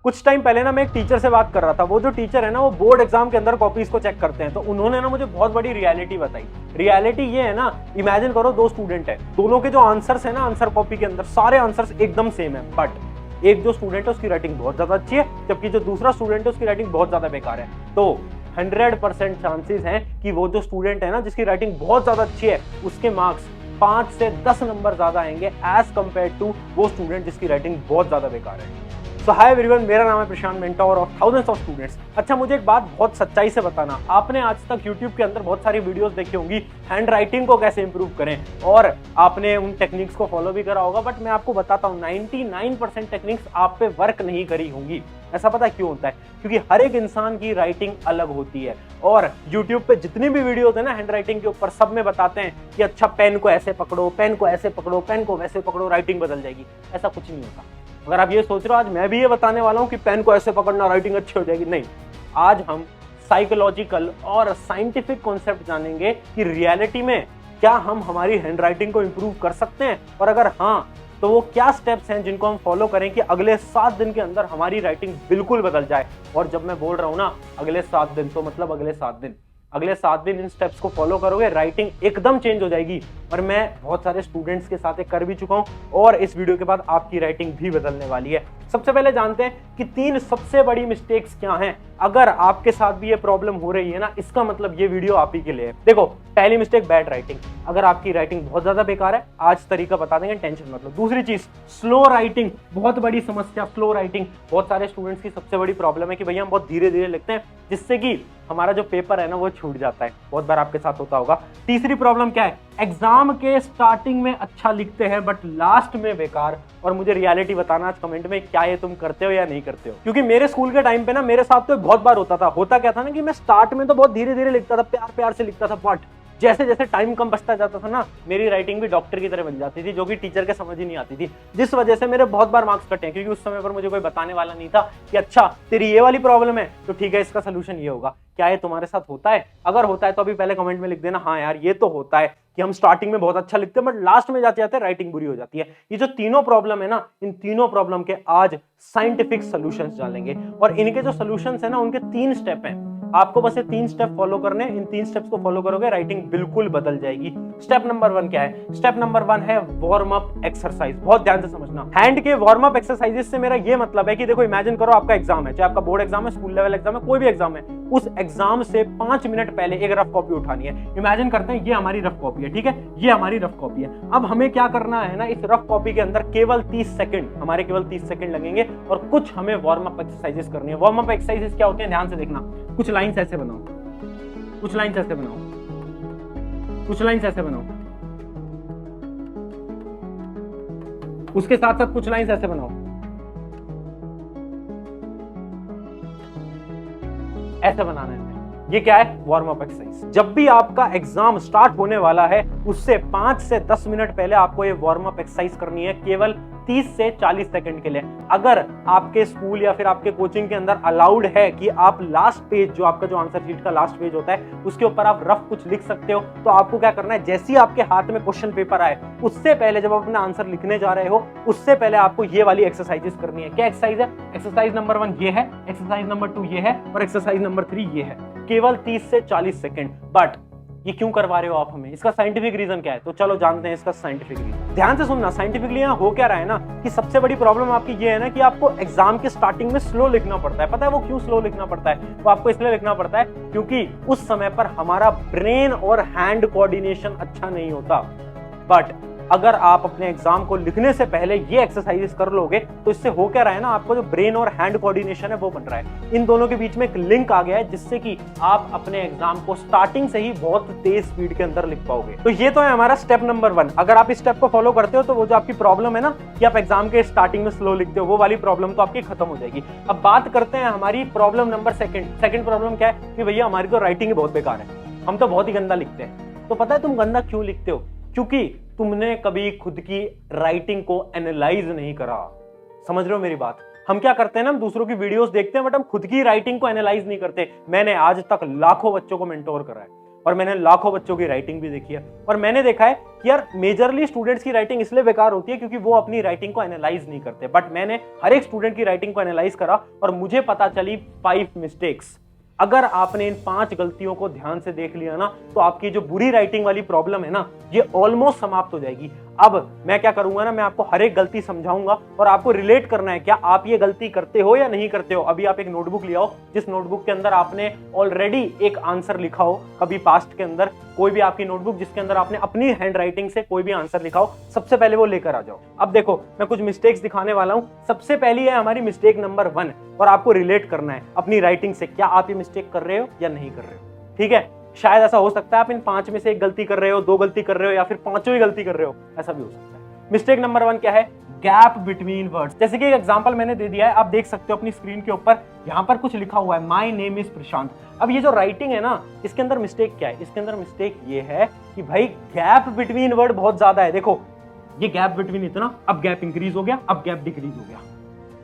कुछ टाइम पहले ना मैं एक टीचर से बात कर रहा था। वो जो टीचर है ना, वो बोर्ड एग्जाम के अंदर कॉपीज को चेक करते हैं। तो उन्होंने ना मुझे बहुत बड़ी रियलिटी बताई। रियलिटी ये है ना, इमेजिन करो दो स्टूडेंट है, दोनों के जो आंसर्स है ना आंसर कॉपी के अंदर सारे आंसर्स एकदम सेम है, बट एक जो स्टूडेंट है उसकी राइटिंग बहुत ज्यादा अच्छी है, जबकि जो दूसरा स्टूडेंट है उसकी राइटिंग बहुत ज्यादा बेकार है। तो 100% चांसेस हैं कि वो जो स्टूडेंट है ना जिसकी राइटिंग बहुत ज्यादा अच्छी है, उसके मार्क्स 5 से 10 नंबर ज्यादा आएंगे एज कंपेयर टू वो स्टूडेंट जिसकी राइटिंग बहुत ज्यादा बेकार है। सो हाय एवरीवन, मेरा नाम है Prashant, mentor of thousands of students. अच्छा, मुझे एक बात बहुत सच्चाई से बताना, आपने आज तक YouTube के अंदर बहुत सारी वीडियोस देखी होंगी हैंड राइटिंग को कैसे इंप्रूव करें, और आपने उन टेक्निक्स को फॉलो भी करा होगा, बट मैं आपको बताता हूँ 99% टेक्निक्स आप पे वर्क नहीं करी होंगी। ऐसा पता क्यों होता है? क्योंकि हर एक इंसान की राइटिंग अलग होती है, और YouTube पे जितनी भी वीडियोस है ना हैंड राइटिंग के ऊपर, सब में बताते हैं कि अच्छा पेन को ऐसे पकड़ो, पेन को ऐसे पकड़ो, पेन को वैसे पकड़ो, राइटिंग बदल जाएगी। ऐसा कुछ नहीं होता। अगर आप ये सोच रहे हो आज मैं भी ये बताने वाला हूं कि पेन को ऐसे पकड़ना राइटिंग अच्छी हो जाएगी, नहीं। आज हम साइकोलॉजिकल और साइंटिफिक कॉन्सेप्ट जानेंगे कि रियलिटी में क्या हम हमारी हैंड राइटिंग को इंप्रूव कर सकते हैं, और अगर हाँ तो वो क्या स्टेप्स हैं जिनको हम फॉलो करें कि अगले 7 दिन के अंदर हमारी राइटिंग बिल्कुल बदल जाए। और जब मैं बोल रहा हूं ना अगले 7 दिन, तो मतलब अगले 7 दिन, अगले 7 दिन इन स्टेप्स को फॉलो करोगे, राइटिंग एकदम चेंज हो जाएगी। और मैं बहुत सारे स्टूडेंट्स के साथ कर भी चुका हूं, और इस वीडियो के बाद आपकी राइटिंग भी बदलने वाली है। सबसे पहले जानते हैं कि 3 सबसे बड़ी मिस्टेक्स क्या हैं। अगर आपके साथ भी ये प्रॉब्लम हो रही है ना, इसका मतलब ये वीडियो आप ही के लिए है। देखो, पहली मिस्टेक बैड राइटिंग। अगर आपकी राइटिंग बहुत ज्यादा बेकार है, आज तरीका बता देंगे, टेंशन मत लो। दूसरी चीज स्लो राइटिंग, बहुत बड़ी समस्या स्लो राइटिंग। बहुत सारे स्टूडेंट्स की सबसे बड़ी प्रॉब्लम है कि भैया हम बहुत धीरे धीरे लिखते हैं, जिससे कि हमारा जो पेपर है ना वो छूट जाता है। बहुत बार आपके साथ होता होगा। तीसरी प्रॉब्लम क्या है? एग्जाम के स्टार्टिंग में अच्छा लिखते हैं बट लास्ट में बेकार। और मुझे रियलिटी बताना आज कमेंट में, क्या ये तुम करते हो या नहीं करते हो? क्योंकि मेरे स्कूल के टाइम पे ना मेरे साथ तो बहुत बार होता था। होता क्या था ना कि मैं स्टार्ट में तो बहुत धीरे धीरे लिखता था, प्यार प्यार से लिखता था, बट जैसे जैसे टाइम कम बचता जाता था ना, मेरी राइटिंग भी डॉक्टर की तरह बन जाती थी, जो कि टीचर के समझ ही नहीं आती थी, जिस वजह से मेरे बहुत बार मार्क्स कटे हैं। क्योंकि उस समय पर मुझे कोई बताने वाला नहीं था कि अच्छा तेरी ये वाली प्रॉब्लम है तो ठीक है, इसका सोल्यूशन ये होगा। क्या ये तुम्हारे साथ होता है? अगर होता है तो अभी पहले कमेंट में लिख देना, हाँ यार ये तो होता है कि हम स्टार्टिंग में बहुत अच्छा लिखते हैं बट लास्ट में जाते जाते राइटिंग बुरी हो जाती है। ये जो तीनों प्रॉब्लम है ना, इन तीनों प्रॉब्लम के आज साइंटिफिक सॉल्यूशंस जानेंगे। और इनके जो सॉल्यूशंस है ना, उनके 3 स्टेप हैं। आपको बस ये 3 स्टेप फॉलो करने, इन 3 स्टेप्स को फॉलो करोगे, राइटिंग बिल्कुल बदल जाएगी। स्टेप नंबर 1 क्या है? स्टेप नंबर 1 है वार्म अप एक्सरसाइज। बहुत ध्यान से समझना। हैंड के वार्म अप एक्सरसाइजेस से मेरा ये मतलब है कि देखो, इमेजिन करो आपका एग्जाम है, चाहे आपका बोर्ड एग्जाम है, स्कूल लेवल एग्जाम है, कोई भी एग्जाम है, उस एग्जाम से 5 मिनट पहले एक रफ कॉपी उठानी है। इमेजिन करते हैं ये हमारी रफ कॉपी है, ठीक है, ये हमारी रफ कॉपी है। अब हमें क्या करना है ना, इस रफ कॉपी के अंदर केवल 30 सेकंड, हमारे केवल 30 सेकंड लगेंगे, और कुछ हमें वार्म अप एक्सरसाइजेस करनी है। वार्म अप एक्सरसाइजेस क्या होते हैं, ध्यान से देखना। कुछ लाइंस ऐसे बनाओ, कुछ लाइंस ऐसे बनाओ, कुछ लाइंस ऐसे बनाओ, उसके साथ साथ कुछ लाइंस ऐसे बनाओ, ऐसे बनाना है। ये क्या है? Warm up exercise. जब भी आपका एग्जाम स्टार्ट होने वाला है, उससे 5 से 10 मिनट पहले आपको ये वार्म अप एक्सरसाइज करनी है, केवल 30 से 40 सेकंड के लिए। अगर आपके स्कूल या फिर आपके कोचिंग के अंदर अलाउड है कि आप लास्ट पेज, जो आपका जो आंसर शीट का लास्ट पेज होता है, उसके ऊपर आप रफ कुछ लिख सकते हो, तो आपको क्या करना है, जैसे ही आपके हाथ में क्वेश्चन पेपर आए, उससे पहले जब आप अपना आंसर लिखने जा रहे हो, उससे पहले आपको ये वाली एक्सरसाइजेस करनी है। क्या एक्सरसाइज है? एक्सरसाइज नंबर 1 ये है, एक्सरसाइज नंबर 2 ये है, और एक्सरसाइज नंबर 3 ये है। केवल 30 से 40 सेकंड। बट ये क्यों करवा रहे हो आप हमें? इसका साइंटिफिक रीजन क्या है? तो चलो जानते हैं इसका साइंटिफिक रीजन। ध्यान से सुनना। साइंटिफिकली यहाँ हो क्या रहा है ना, कि सबसे बड़ी प्रॉब्लम आपकी ये है ना कि आपको एग्जाम के स्टार्टिंग में स्लो लिखना पड़ता है। पता है वो क्यों स्लो लिखना पड़ता है? वो आपको इसलिए लिखना पड़ता है क्योंकि उस समय पर हमारा ब्रेन और हैंड कोऑर्डिनेशन अच्छा नहीं होता। बट अगर आप अपने एग्जाम को लिखने से पहले ये एक्सरसाइजेस कर लोगे, तो इससे हो क्या रहा है ना, आपको जो ब्रेन और हैंड कोऑर्डिनेशन है वो बन रहा है। इन दोनों के बीच में एक लिंक आ गया है, जिससे कि आप अपने एग्जाम को स्टार्टिंग से ही बहुत तेज स्पीड के अंदर लिख पाओगे। तो ये तो है हमारा स्टेप नंबर 1। अगर आप इस स्टेप को फॉलो करते हो, तो वो जो आपकी प्रॉब्लम है ना कि आप एग्जाम के स्टार्टिंग में स्लो लिखते हो, वो वाली प्रॉब्लम तो आपकी खत्म हो जाएगी। अब बात करते हैं हमारी प्रॉब्लम नंबर 2। सेकंड प्रॉब्लम क्या है कि भैया हमारी तो राइटिंग बहुत बेकार है, हम तो बहुत ही गंदा लिखते हैं। तो पता है तुम गंदा क्यों लिखते हो? क्योंकि तुमने कभी खुद की राइटिंग को एनालाइज नहीं करा। समझ रहे हो मेरी बात? हम क्या करते हैं ना, हम दूसरों की वीडियोस देखते हैं बट हम खुद की राइटिंग को एनालाइज नहीं करते। मैंने आज तक लाखों बच्चों को मेंटोर करा है, और मैंने लाखों बच्चों की राइटिंग भी देखी है, और मैंने देखा है कि यार मेजरली स्टूडेंट्स की राइटिंग इसलिए बेकार होती है क्योंकि वो अपनी राइटिंग को एनालाइज नहीं करते। बट मैंने हर एक स्टूडेंट की राइटिंग को एनालाइज करा और मुझे पता चली 5 मिस्टेक्स। अगर आपने इन 5 गलतियों को ध्यान से देख लिया ना, तो आपकी जो बुरी राइटिंग वाली प्रॉब्लम है ना, ये ऑलमोस्ट समाप्त हो जाएगी। अब मैं क्या करूंगा ना, मैं आपको हर एक गलती समझाऊंगा और आपको रिलेट करना है, क्या आप ये गलती करते हो या नहीं करते हो। अभी आप एक नोटबुक ले आओ, जिस नोटबुक के अंदर आपने ऑलरेडी एक आंसर लिखा हो, कभी पास्ट के अंदर कोई भी आपकी नोटबुक जिसके अंदर आपने अपनी हैंड राइटिंग से कोई भी आंसर लिखा हो, सबसे पहले वो लेकर आ जाओ। अब देखो, मैं कुछ मिस्टेक्स दिखाने वाला हूं। सबसे पहली है हमारी मिस्टेक नंबर 1, और आपको रिलेट करना है अपनी राइटिंग से, क्या आप ये मिस्टेक कर रहे हो या नहीं कर रहे हो। ठीक है, शायद ऐसा हो सकता है आप इन 5 में से एक गलती कर रहे हो, 2 गलती कर रहे हो, या फिर 5वीं ही गलती कर रहे हो, ऐसा भी हो सकता है। मिस्टेक नंबर 1 क्या है? Gap between words. जैसे कि एक एग्जांपल मैंने दे दिया है, आप देख सकते हो अपनी स्क्रीन के ऊपर, यहां पर कुछ लिखा हुआ है, माय नेम इज प्रशांत। अब ये जो राइटिंग है ना, इसके अंदर मिस्टेक क्या है? इसके अंदर मिस्टेक ये है कि भाई गैप बिटवीन वर्ड बहुत ज्यादा है। देखो, ये गैप बिटवीन इतना, अब गैप इंक्रीज हो गया, अब गैप डिक्रीज हो गया।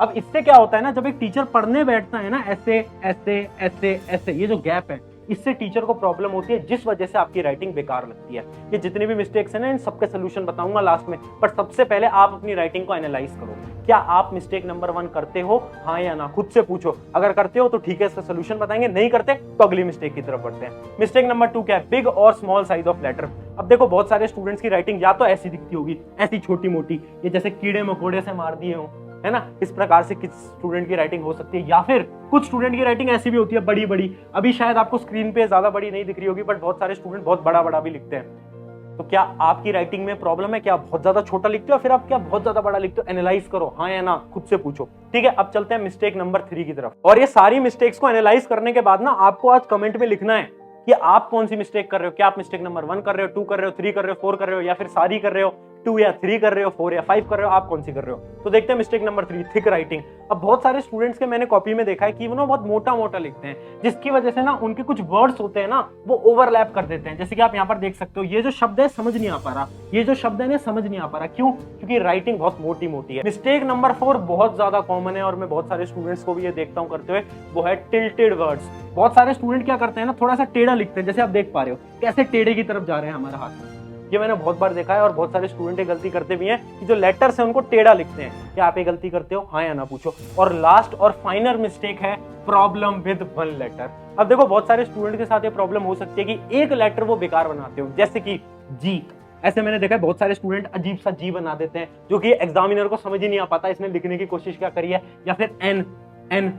अब इससे क्या होता है ना, जब एक टीचर पढ़ने बैठता है ना, ऐसे ऐसे ऐसे ऐसे, ये जो गैप है, इससे टीचर को प्रॉब्लम होती है, जिस वजह से आपकी राइटिंग बेकार लगती है। ये जितने भी मिस्टेक्स हैं ना, इन सबके सोल्यूशन बताऊंगा लास्ट में, पर सबसे पहले आप अपनी राइटिंग को एनालाइज करो। क्या आप मिस्टेक नंबर 1 करते हो, हाँ या ना? खुद से पूछो। अगर करते हो तो ठीक है, इसका सोल्यूशन बताएंगे, नहीं करते तो अगली मिस्टेक की तरफ बढ़ते हैं। मिस्टेक नंबर 2 क्या है? बिग और स्मॉल साइज ऑफ लेटर। अब देखो, बहुत सारे स्टूडेंट्स की राइटिंग या तो ऐसी दिखती होगी, ऐसी छोटी मोटी, ये जैसे कीड़े मकोड़े से मार दिए हो, है ना, इस प्रकार से किस स्टूडेंट की राइटिंग हो सकती है। या फिर कुछ स्टूडेंट की राइटिंग ऐसी भी होती है बड़ी बड़ी। अभी शायद आपको स्क्रीन पे ज्यादा बड़ी नहीं दिख रही होगी, बट बहुत सारे स्टूडेंट बहुत बड़ा बड़ा भी लिखते हैं। तो क्या आपकी राइटिंग में प्रॉब्लम है? क्या आप बहुत ज्यादा छोटा लिखते हो, फिर आप क्या बहुत ज्यादा बड़ा लिखते हो? एनालाइज करो, हाँ या ना, खुद से पूछो। ठीक है, अब चलते हैं मिस्टेक नंबर 3 की तरफ। और ये सारी मिस्टेक्स को एनालाइज करने के बाद ना, आपको आज कमेंट में लिखना है कि आप कौन सी मिस्टेक कर रहे हो। क्या आप मिस्टेक नंबर 1 कर रहे हो, 2 कर रहे हो, 3 कर रहे हो, 4 कर रहे हो, या फिर सारी कर रहे हो, 2 या 3 कर रहे हो, 4 या 5 कर रहे हो, आप कौन सी कर रहे हो। तो देखते हैं मिस्टेक नंबर 3, थिक राइटिंग। अब बहुत सारे स्टूडेंट्स के मैंने कॉपी में देखा है कि वो ना बहुत मोटा मोटा लिखते हैं, जिसकी वजह से ना उनके कुछ वर्ड्स होते हैं ना, वो ओवरलैप कर देते हैं। जैसे कि आप यहाँ पर देख सकते हो, ये जो शब्द है समझ नहीं आ पा रहा, ये जो शब्द है ना समझ नहीं आ पा रहा। क्यों? क्योंकि राइटिंग बहुत मोटी मोटी है। मिस्टेक नंबर 4 बहुत ज्यादा कॉमन है, और मैं बहुत सारे स्टूडेंट्स को भी ये देखता हूँ करते हुए, वो है टिल्टेड वर्ड्स। बहुत सारे स्टूडेंट क्या करते हैं ना, थोड़ा सा टेढ़ा लिखते हैं। जैसे आप देख पा रहे हो कैसे टेढ़े की तरफ जा रहे हैं हमारा हाथ, ये मैंने बहुत बार देखा है। और बहुत सारे स्टूडेंट ये गलती करते भी हैं कि जो लेटर्स हैं उनको टेढ़ा लिखते हैं। क्या आप ये गलती करते हो, हाँ या ना, पूछो। और लास्ट और फाइनल मिस्टेक है प्रॉब्लम विद 1 लेटर। अब देखो, बहुत सारे स्टूडेंट के साथ ये प्रॉब्लम हो सकती है कि एक लेटर वो बेकार बनाते हो, जैसे कि जी। ऐसे मैंने देखा है, बहुत सारे स्टूडेंट अजीब सा जी बना देते हैं, जो कि एग्जामिनर को समझ ही नहीं आ पाता इसने लिखने की कोशिश क्या करी है। या फिर एन, एन,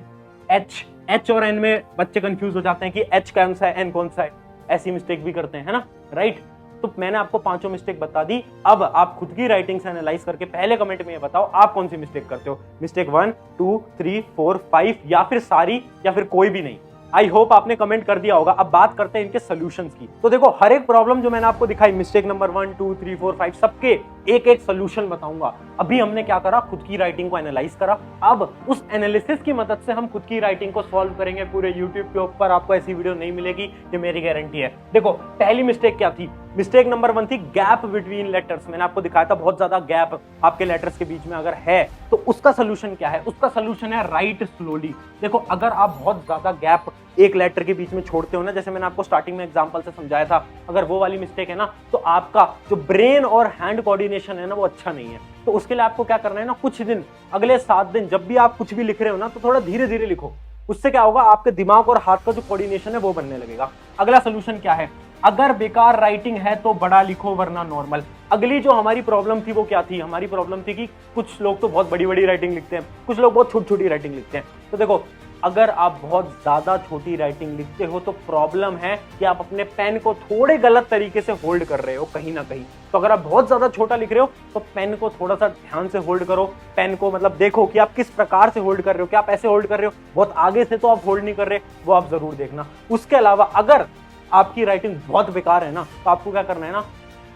एच और एन में बच्चे कंफ्यूज हो जाते हैं कि एच कौन सा है, एन कौन सा है। ऐसी मिस्टेक भी करते हैं, है ना, राइट। तो मैंने आपको 5 मिस्टेक बता दी। अब आप खुद की राइटिंग से एनालाइज करके पहले कमेंट में ये बताओ आप कौन सी मिस्टेक करते हो। मिस्टेक 1, 2, 3, 4, 5, या फिर सारी, या फिर कोई भी नहीं। आई होप आपने कमेंट कर दिया होगा। अब बात करते हैं इनके सोल्यूशंस की। तो देखो, हर एक प्रॉब्लम जो मैंने आपको दिखाई, मिस्टेक नंबर 1, 2, 3, 4, 5, सबके एक एक सोल्यूशन बताऊंगा। अभी हमने क्या करा, खुद की राइटिंग को एनालाइज करा। अब उस एनालिसिस की मदद से हम खुद की राइटिंग को सॉल्व करेंगे। पूरे यूट्यूब के ऊपर आपको ऐसी वीडियो नहीं मिलेगी, ये मेरी गारंटी है। देखो, पहली मिस्टेक क्या थी? मिस्टेक नंबर 1 थी गैप बिटवीन लेटर्स। मैंने आपको दिखाया था बहुत ज्यादा गैप आपके लेटर्स के बीच में अगर है तो उसका सोल्यूशन क्या है? उसका सोल्यूशन है राइट स्लोली। देखो, अगर आप बहुत ज्यादा गैप एक लेटर के बीच में छोड़ते हो ना, जैसे मैंने आपको स्टार्टिंग में एग्जांपल से समझाया था, अगर वो वाली मिस्टेक है ना, तो आपका जो ब्रेन और हैंड कोऑर्डिनेशन है ना, वो अच्छा नहीं है। तो उसके लिए आपको क्या करना है ना, कुछ दिन, अगले 7 दिन, जब भी आप कुछ भी लिख रहे हो ना, तो थोड़ा धीरे धीरे लिखो। उससे क्या होगा, आपके दिमाग और हाथ का जो कोऑर्डिनेशन है वो बनने लगेगा। अगला सोल्यूशन क्या है? अगर बेकार राइटिंग है तो बड़ा लिखो, वरना नॉर्मल। अगली जो हमारी प्रॉब्लम थी वो क्या थी? हमारी प्रॉब्लम थी कि कुछ लोग तो बहुत बड़ी बड़ी राइटिंग लिखते हैं, कुछ लोग बहुत छोटी छोटी राइटिंग लिखते हैं। तो देखो, अगर आप बहुत ज्यादा छोटी राइटिंग लिखते हो तो प्रॉब्लम है कि आप अपने पेन को थोड़े गलत तरीके से होल्ड कर रहे हो कहीं ना कहीं। तो अगर आप बहुत ज्यादा छोटा लिख रहे हो तो पेन को थोड़ा सा ध्यान से होल्ड करो। पेन को मतलब देखो कि आप किस प्रकार से होल्ड कर रहे हो। क्या आप ऐसे होल्ड कर रहे हो, बहुत आगे से तो आप होल्ड नहीं कर रहे, वो आप जरूर देखना। उसके अलावा अगर आपकी राइटिंग बहुत बेकार है ना, तो आपको क्या करना है ना,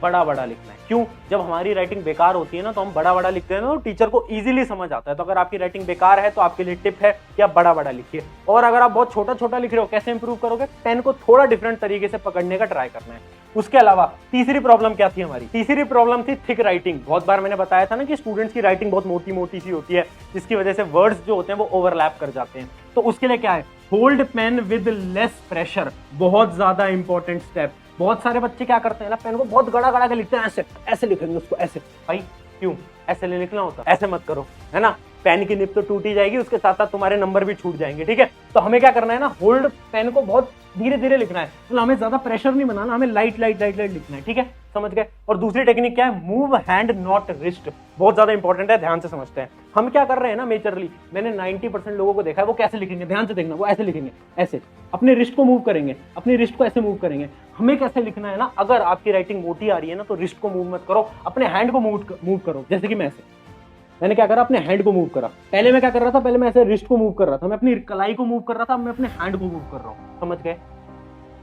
बड़ा बड़ा लिखना है। क्यों? जब हमारी राइटिंग बेकार होती है ना, तो हम बड़ा बड़ा लिखते हैं ना, तो टीचर को इजीली समझ आता है। तो अगर आपकी राइटिंग बेकार है तो आपके लिए टिप है कि आप बड़ा बड़ा लिखिए। और अगर आप बहुत छोटा छोटा लिख रहे हो, कैसे इंप्रूव करोगे? पेन को थोड़ा डिफरेंट तरीके से पकड़ने का ट्राई करना है। उसके अलावा तीसरी प्रॉब्लम क्या थी हमारी? तीसरी प्रॉब्लम थी थिक राइटिंग। बहुत बार मैंने बताया था ना कि स्टूडेंट्स की राइटिंग बहुत मोटी मोटी सी होती है, जिसकी वजह से वर्ड्स जो होते हैं वो ओवरलैप कर जाते हैं। तो उसके लिए क्या है, hold pen with less pressure, बहुत ज्यादा इंपॉर्टेंट स्टेप। बहुत सारे बच्चे क्या करते हैं ना, पेन को बहुत गड़ा गड़ा के लिखते हैं, ऐसे ऐसे लिखेंगे उसको, ऐसे। भाई क्यों ऐसे लिखना होता, ऐसे मत करो, है ना। पेन की निब तो टूट ही जाएगी, उसके साथ साथ तुम्हारे नंबर भी छूट जाएंगे, ठीक है। तो हमें क्या करना है ना, होल्ड पेन को बहुत धीरे धीरे लिखना है, तो हमें ज्यादा प्रेशर नहीं बनाना, हमें लाइट लाइट लाइट लाइट लिखना है, ठीक है, समझ गए। और दूसरी टेक्निक क्या है, मूव हैंड नॉट रिस्ट, बहुत ज्यादा इंपॉर्टेंट है, ध्यान से समझते हैं। हम क्या कर रहे हैं ना, मेजरली मैंने 90% लोगों को देखा है, वो कैसे लिखेंगे, ध्यान से देखना, वो ऐसे लिखेंगे, ऐसे अपने रिस्ट को मूव करेंगे, अपनी रिस्ट को ऐसे मूव करेंगे। हमें कैसे लिखना है ना, अगर आपकी राइटिंग मोटी आ रही है ना, तो रिस्ट को मूव मत करो, अपने हैंड को मूव करो। जैसे कि मैं ऐसे, मैंने क्या करा, अपने हैंड को मूव करा। पहले मैं क्या कर रहा था, पहले मैं ऐसे रिस्ट को मूव कर रहा था, मैं अपनी कलाई को मूव कर रहा था, मैं अपने हैंड को मूव कर रहा हूँ, समझ गए।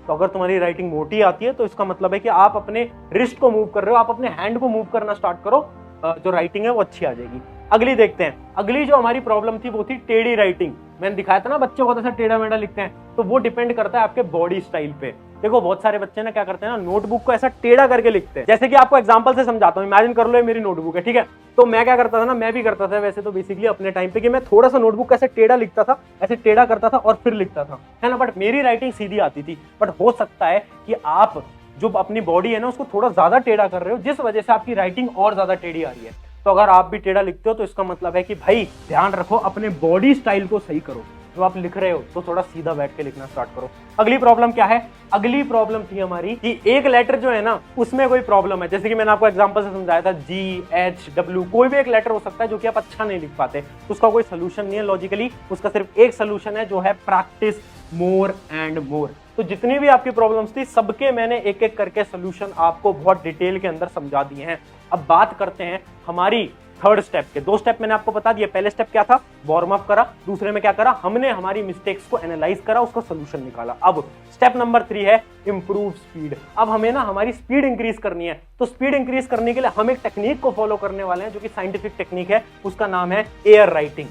तो अगर तुम्हारी राइटिंग मोटी आती है तो इसका मतलब है कि आप अपने रिस्ट को मूव कर रहे हो, आप अपने हैंड को मूव करना स्टार्ट करो, जो राइटिंग है वो अच्छी आ जाएगी। अगली देखते हैं, अगली जो हमारी प्रॉब्लम थी वो थी टेढ़ी राइटिंग। मैंने दिखाया था ना, बच्चे बहुत ऐसा टेढ़ा मेढ़ा लिखते हैं, तो वो डिपेंड करता है आपके बॉडी स्टाइल पे। देखो बहुत सारे बच्चे ना क्या करते हैं ना, नोटबुक को ऐसा टेढ़ा करके लिखते हैं। जैसे कि आपको एग्जांपल से समझाता हूँ, इमेजिन कर लो ये मेरी नोटबुक है, ठीक है। तो मैं क्या करता था ना, मैं भी करता था वैसे तो बेसिकली अपने टाइम पे, कि मैं थोड़ा सा नोटबुक को ऐसे टेढ़ा लिखता था, ऐसे टेढ़ा करता था और फिर लिखता था, है ना। बट मेरी राइटिंग सीधी आती थी। बट हो सकता है कि आप जो अपनी बॉडी है ना, उसको थोड़ा ज्यादा टेढ़ा कर रहे हो, जिस वजह से आपकी राइटिंग और ज्यादा टेढ़ी आ रही है। तो अगर आप भी टेढ़ा लिखते हो तो इसका मतलब है कि भाई ध्यान रखो, अपने बॉडी स्टाइल को सही करो। जो आप लिख रहे हो तो थोड़ा सीधा बैठ के लिखना स्टार्ट करो। अगली प्रॉब्लम क्या है, अगली प्रॉब्लम थी हमारी कि एक लेटर जो है ना उसमें कोई प्रॉब्लम है। जैसे कि मैंने आपको एग्जांपल से समझाया था, GH W, कोई भी एक लेटर हो सकता है जो कि आप अच्छा नहीं लिख पाते, उसका कोई सोल्यूशन नहीं है लॉजिकली, उसका सिर्फ एक सोल्यूशन है, जो है प्रैक्टिस मोर एंड मोर। तो जितनी भी आपकी प्रॉब्लम्स थी सबके मैंने एक एक करके सोल्यूशन आपको बहुत डिटेल के अंदर समझा दिए हैं। अब बात करते हैं हमारी थर्ड स्टेप के। दो स्टेप मैंने आपको बता दिया, पहले स्टेप क्या था, वार्म अप करा, दूसरे में क्या करा, हमने हमारी मिस्टेक्स को एनालाइज करा, उसका सोल्यूशन निकाला। अब स्टेप नंबर 3 है इंप्रूव स्पीड। अब हमें ना हमारी स्पीड इंक्रीज करनी है, तो स्पीड इंक्रीज करने के लिए हम एक टेक्निक को फॉलो करने वाले हैं, जो कि साइंटिफिक टेक्निक है, उसका नाम है एयर राइटिंग।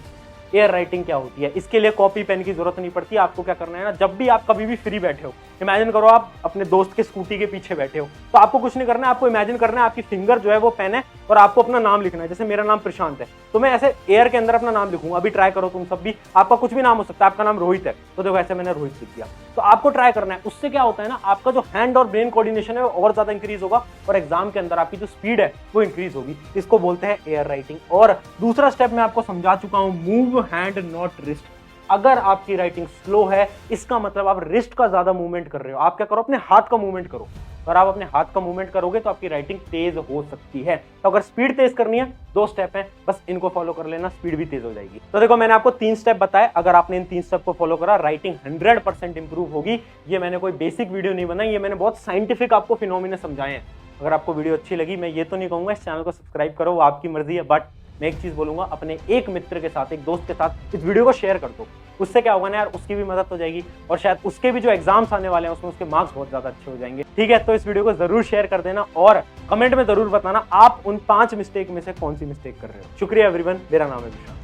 एयर राइटिंग क्या होती है, इसके लिए कॉपी पेन की जरूरत नहीं पड़ती। आपको क्या करना है ना, जब भी आप कभी भी फ्री बैठे हो, इमेजिन करो आप अपने दोस्त के स्कूटी के पीछे बैठे हो, तो आपको कुछ नहीं करना है, आपको इमेजिन करना है आपकी फिंगर जो है वो पेन है और आपको अपना नाम लिखना है। जैसे मेरा नाम प्रशांत है, तो मैं ऐसे एयर के अंदर अपना नाम लिखूंगा। अभी ट्राई करो तुम सब भी, आपका कुछ भी नाम हो सकता है, आपका नाम रोहित है, तो देखो ऐसे मैंने रोहित लिख दिया। तो आपको ट्राई करना है, उससे क्या होता है ना, आपका जो हैंड और ब्रेन कोऑर्डिनेशन है वो और ज्यादा इंक्रीज होगा और एग्जाम के अंदर आपकी जो स्पीड है वो इंक्रीज होगी। इसको बोलते हैं एयर राइटिंग। और दूसरा स्टेप मैं आपको समझा चुका हूं, मूव हैंड नॉट रिस्ट। अगर आपकी राइटिंग स्लो है, इसका मतलब आप रिस्ट का ज्यादा मूवमेंट कर रहे हो। आप क्या करो, अपने हाथ का मूवमेंट करो। अगर आप अपने हाथ का मूवमेंट करोगे तो आपकी राइटिंग तेज हो सकती है। तो अगर स्पीड तेज करनी है, 2 स्टेप हैं, बस इनको फॉलो कर लेना, स्पीड भी तेज हो जाएगी। तो देखो मैंने आपको 3 स्टेप बताए, अगर आपने इन 3 स्टेप को फॉलो करा, राइटिंग 100% इंप्रूव होगी। ये मैंने कोई बेसिक वीडियो नहीं बनाई, ये मैंने बहुत साइंटिफिक आपको फिनोमिना समझाए हैं। अगर आपको वीडियो अच्छी लगी, मैं ये तो नहीं कहूंगा इस चैनल को सब्सक्राइब करो, वो आपकी मर्जी है, बट मैं एक चीज बोलूंगा, अपने एक मित्र के साथ, एक दोस्त के साथ इस वीडियो को शेयर कर दो। उससे क्या होगा ना यार, उसकी भी मदद हो जाएगी और शायद उसके भी जो एग्जाम्स आने वाले हैं उसमें उसके मार्क्स बहुत ज्यादा अच्छे हो जाएंगे। ठीक है, तो इस वीडियो को जरूर शेयर कर देना और कमेंट में जरूर बताना आप उन 5 मिस्टेक में से कौन सी मिस्टेक कर रहे हो। शुक्रिया एवरीवन, मेरा नाम है विशाल।